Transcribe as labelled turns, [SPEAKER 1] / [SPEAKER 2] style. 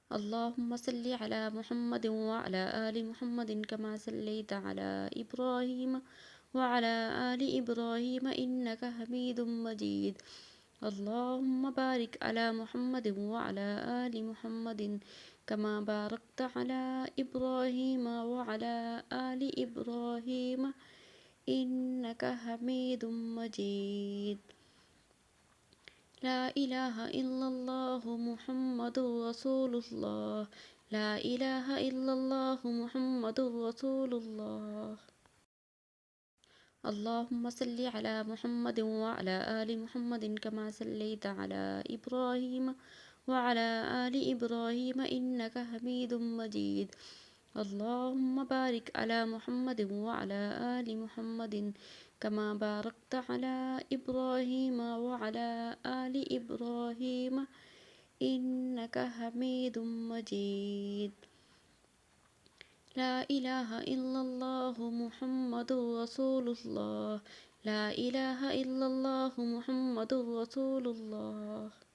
[SPEAKER 1] اللهم صل على محمد وعلى آل محمد كما صليت على إبراهيم وعلى آل إبراهيم إنك حميد مجيد. اللهم بارك على محمد وعلى آل محمد كما باركت على إبراهيم وعلى آل إبراهيم إنك حميد مجيد. لا إله إلا الله محمد رسول الله. لا إله إلا الله محمد رسول الله. اللهم صل على محمد وعلى آل محمد كما صليت على إبراهيم وعلى آل إبراهيم إنك حميد مجيد. اللهم بارك على محمد وعلى آل محمد كما باركت على إبراهيم وعلى آل إبراهيم إنك حميد مجيد. لا إله إلا الله محمد رسول الله. لا إله إلا الله محمد رسول الله.